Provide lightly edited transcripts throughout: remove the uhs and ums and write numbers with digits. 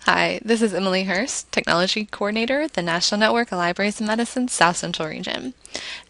Hi, this is Emily Hurst, Technology Coordinator at the National Network of Libraries of Medicine South Central Region.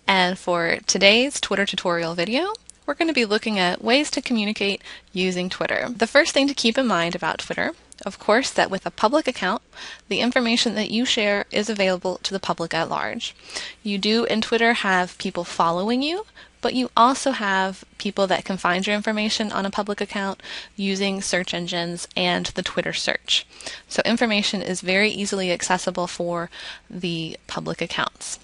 And for today's Twitter tutorial video, we're going to be looking at ways to communicate using Twitter. The first thing to keep in mind about Twitter, of course, that with a public account, the information that you share is available to the public at large. You do in Twitter have people following you, but you also have people that can find your information on a public account using search engines and the Twitter search. So information is very easily accessible for the public accounts.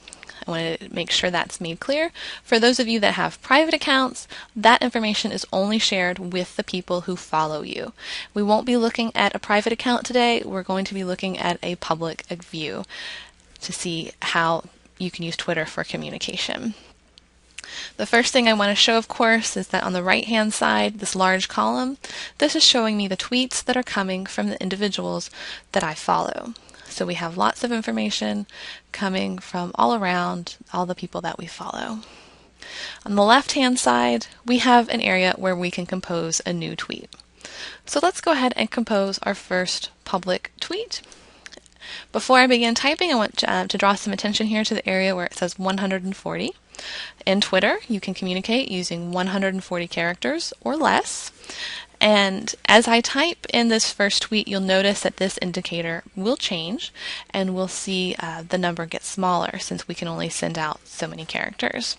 I want to make sure that's made clear. For those of you that have private accounts, that information is only shared with the people who follow you. We won't be looking at a private account today. We're going to be looking at a public view to see how you can use Twitter for communication. The first thing I want to show, of course, is that on the right-hand side, this large column, this is showing me the tweets that are coming from the individuals that I follow. So we have lots of information coming from all around, all the people that we follow. On the left-hand side, we have an area where we can compose a new tweet. So let's go ahead and compose our first public tweet. Before I begin typing, I want to draw some attention here to the area where it says 140. In Twitter, you can communicate using 140 characters or less. And as I type in this first tweet, you'll notice that this indicator will change and we'll see the number get smaller since we can only send out so many characters.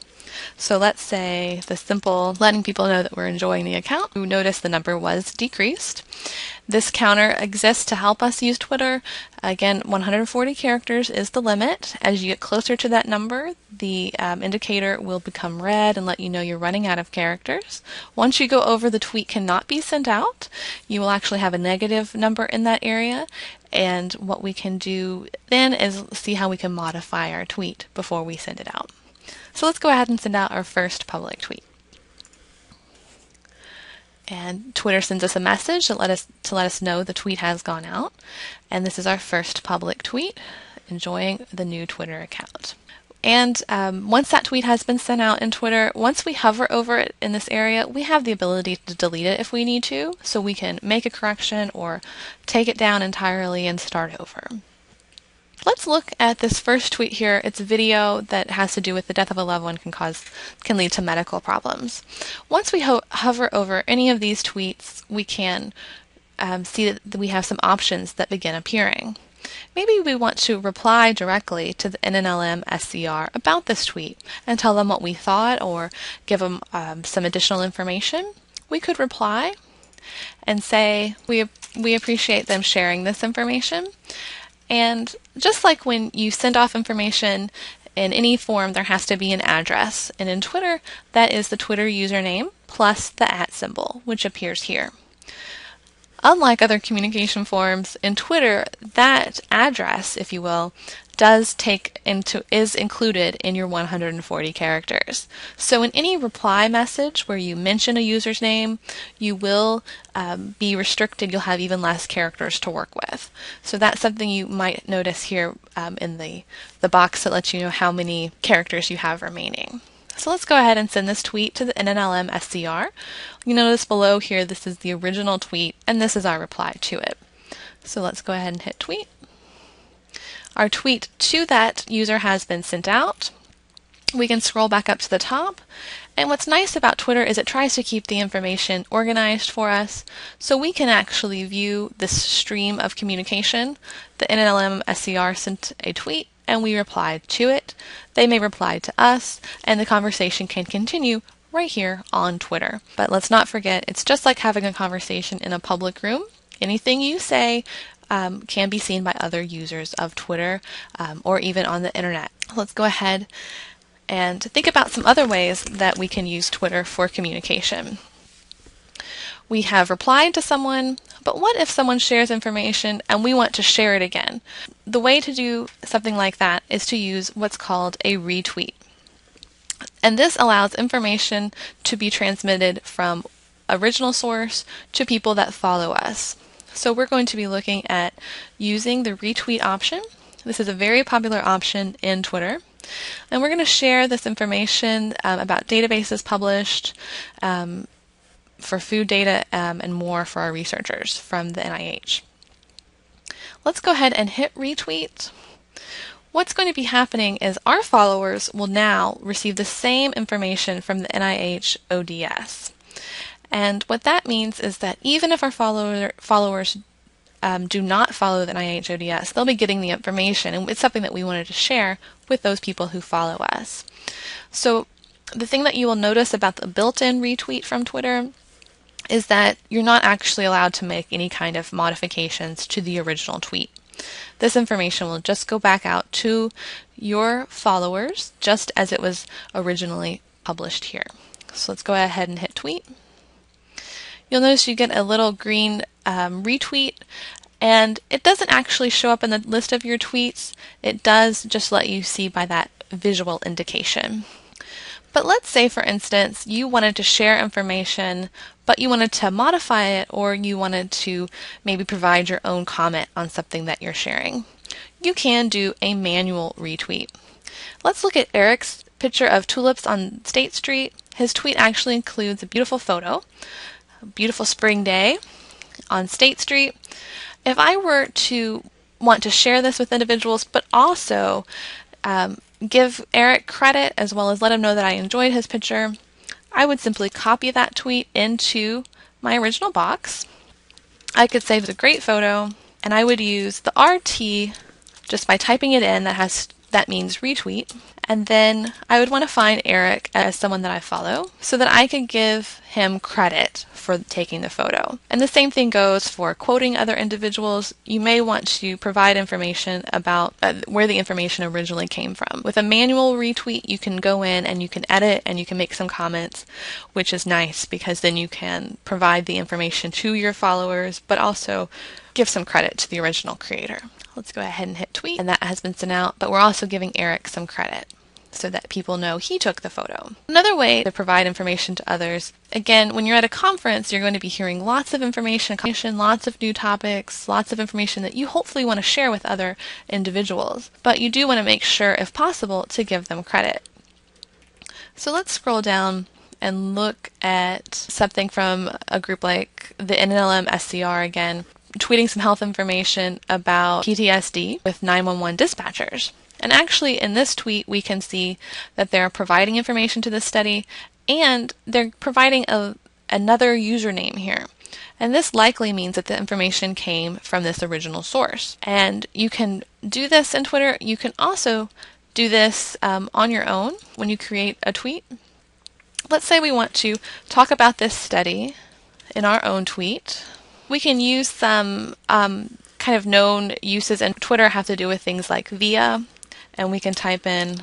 So let's say the simple letting people know that we're enjoying the account. You notice the number was decreased. This counter exists to help us use Twitter. Again, 140 characters is the limit. As you get closer to that number, the indicator will become red and let you know you're running out of characters. Once you go over the tweet cannot be sent out, you will actually have a negative number in that area. And what we can do then is see how we can modify our tweet before we send it out. So let's go ahead and send out our first public tweet. And Twitter sends us a message to let us know the tweet has gone out. And this is our first public tweet, enjoying the new Twitter account. And once that tweet has been sent out in Twitter, once we hover over it in this area, we have the ability to delete it if we need to. So we can make a correction or take it down entirely and start over. Let's look at this first tweet here. It's a video that has to do with the death of a loved one can lead to medical problems. Once we hover over any of these tweets, we can see that we have some options that begin appearing. Maybe we want to reply directly to the NNLM SCR about this tweet and tell them what we thought or give them some additional information. We could reply and say we appreciate them sharing this information. And just like when you send off information in any form, there has to be an address. And in Twitter, that is the Twitter username plus the @ symbol, which appears here. Unlike other communication forms, in Twitter, that address, if you will, is included in your 140 characters. So in any reply message where you mention a user's name, you will be restricted. You'll have even less characters to work with. So that's something you might notice here in the box that lets you know how many characters you have remaining. So let's go ahead and send this tweet to the NNLM SCR. You notice below here this is the original tweet and this is our reply to it. So let's go ahead and hit tweet. Our tweet to that user has been sent out. We can scroll back up to the top. And what's nice about Twitter is it tries to keep the information organized for us so we can actually view this stream of communication. The NNLM SCR sent a tweet and we replied to it. They may reply to us and the conversation can continue right here on Twitter. But let's not forget, it's just like having a conversation in a public room. Anything you say can be seen by other users of Twitter or even on the internet. Let's go ahead and think about some other ways that we can use Twitter for communication. We have replied to someone, but what if someone shares information and we want to share it again? The way to do something like that is to use what's called a retweet. And this allows information to be transmitted from original source to people that follow us. So we're going to be looking at using the retweet option. This is a very popular option in Twitter. And we're going to share this information about databases published for food data and more for our researchers from the NIH. Let's go ahead and hit retweet. What's going to be happening is our followers will now receive the same information from the NIH ODS. And what that means is that even if our followers do not follow the NIH ODS, they'll be getting the information, and it's something that we wanted to share with those people who follow us. So the thing that you will notice about the built-in retweet from Twitter is that you're not actually allowed to make any kind of modifications to the original tweet. This information will just go back out to your followers just as it was originally published here. So let's go ahead and hit tweet. You'll notice you get a little green retweet, and it doesn't actually show up in the list of your tweets. It does just let you see by that visual indication. But let's say, for instance, you wanted to share information, but you wanted to modify it, or you wanted to maybe provide your own comment on something that you're sharing. You can do a manual retweet. Let's look at Eric's picture of tulips on State Street. His tweet actually includes a beautiful photo, a beautiful spring day on State Street. If I were to want to share this with individuals, but also give Eric credit as well as let him know that I enjoyed his picture, I would simply copy that tweet into my original box. I could say it's a great photo, and I would use the RT just by typing it in. That means retweet. And then I would want to find Eric as someone that I follow so that I could give him credit for taking the photo. And the same thing goes for quoting other individuals. You may want to provide information about where the information originally came from. With a manual retweet, you can go in and you can edit and you can make some comments, which is nice because then you can provide the information to your followers, but also give some credit to the original creator. Let's go ahead and hit tweet, and that has been sent out, but we're also giving Eric some credit so that people know he took the photo. Another way to provide information to others, again, when you're at a conference, you're going to be hearing lots of information, lots of new topics, lots of information that you hopefully want to share with other individuals, but you do want to make sure, if possible, to give them credit. So let's scroll down and look at something from a group like the NLM SCR again, tweeting some health information about PTSD with 911 dispatchers. And actually in this tweet we can see that they're providing information to this study, and they're providing another username here. And this likely means that the information came from this original source. And you can do this in Twitter. You can also do this on your own when you create a tweet. Let's say we want to talk about this study in our own tweet. We can use some kind of known uses in Twitter have to do with things like via, and we can type in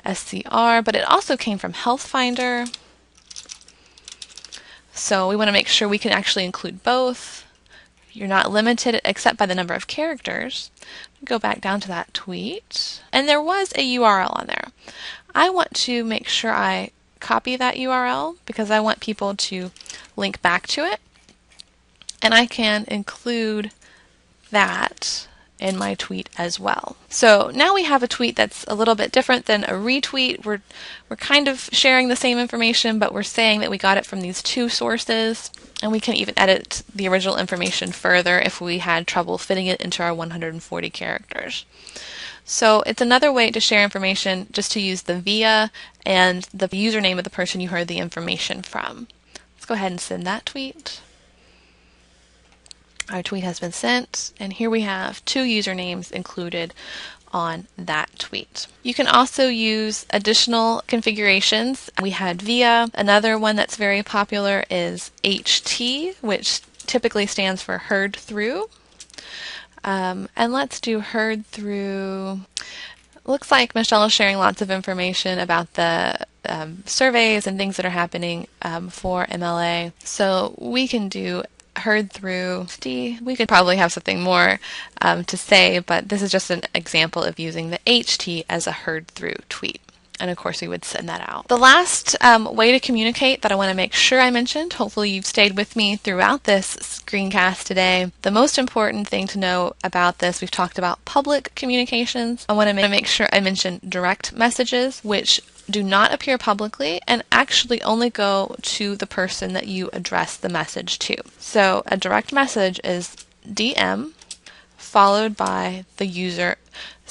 SCR, but it also came from Health Finder. So we want to make sure we can actually include both. You're not limited except by the number of characters. Go back down to that tweet, and there was a URL on there. I want to make sure I copy that URL because I want people to link back to it. And I can include that in my tweet as well. So now we have a tweet that's a little bit different than a retweet. We're kind of sharing the same information, but we're saying that we got it from these two sources, and we can even edit the original information further if we had trouble fitting it into our 140 characters. So it's another way to share information, just to use the via and the username of the person you heard the information from. Let's go ahead and send that tweet. Our tweet has been sent, and here we have two usernames included on that tweet. You can also use additional configurations. We had via. Another one that's very popular is HT, which typically stands for heard through. And let's do heard through. Looks like Michelle is sharing lots of information about the surveys and things that are happening for MLA. So we can do heard through. We could probably have something more to say, but this is just an example of using the HT as a heard through tweet. And of course we would send that out. The last way to communicate that I want to make sure I mentioned, hopefully you've stayed with me throughout this screencast today. The most important thing to know about this, we've talked about public communications. I want to make sure I mention direct messages, which do not appear publicly and actually only go to the person that you address the message to. So a direct message is DM followed by the user's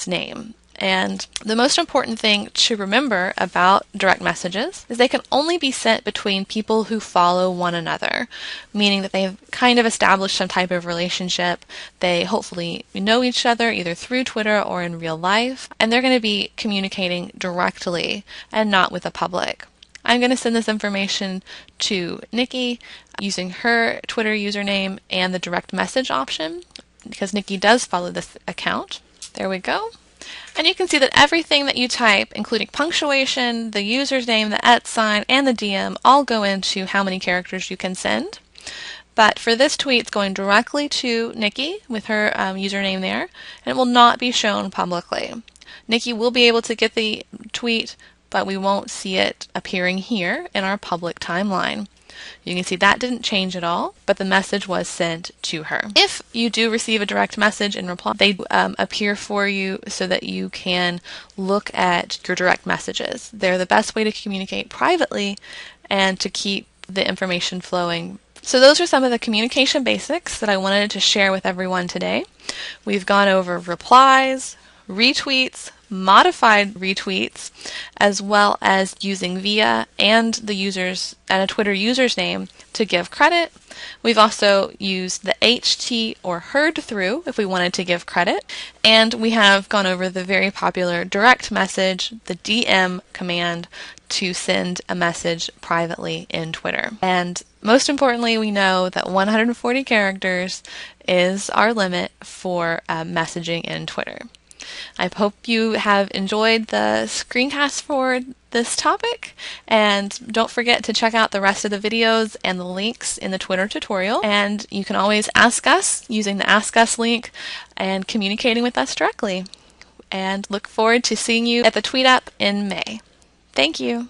name. And the most important thing to remember about direct messages is they can only be sent between people who follow one another, meaning that they've kind of established some type of relationship. They hopefully know each other either through Twitter or in real life, and they're going to be communicating directly and not with the public. I'm going to send this information to Nikki using her Twitter username and the direct message option, because Nikki does follow this account. There we go. And you can see that everything that you type, including punctuation, the user's name, the @, and the DM, all go into how many characters you can send. But for this tweet, it's going directly to Nikki with her username there, and it will not be shown publicly. Nikki will be able to get the tweet, but we won't see it appearing here in our public timeline. You can see that didn't change at all, but the message was sent to her. If you do receive a direct message and reply, they appear for you so that you can look at your direct messages. They're the best way to communicate privately and to keep the information flowing. So those are some of the communication basics that I wanted to share with everyone today. We've gone over replies, retweets, modified retweets, as well as using via and a Twitter user's name to give credit. We've also used the HT or heard through if we wanted to give credit. And we have gone over the very popular direct message, the DM command, to send a message privately in Twitter. And most importantly, we know that 140 characters is our limit for messaging in Twitter. I hope you have enjoyed the screencast for this topic, and don't forget to check out the rest of the videos and the links in the Twitter tutorial. And you can always ask us using the Ask Us link and communicating with us directly. And look forward to seeing you at the Tweet Up in May. Thank you.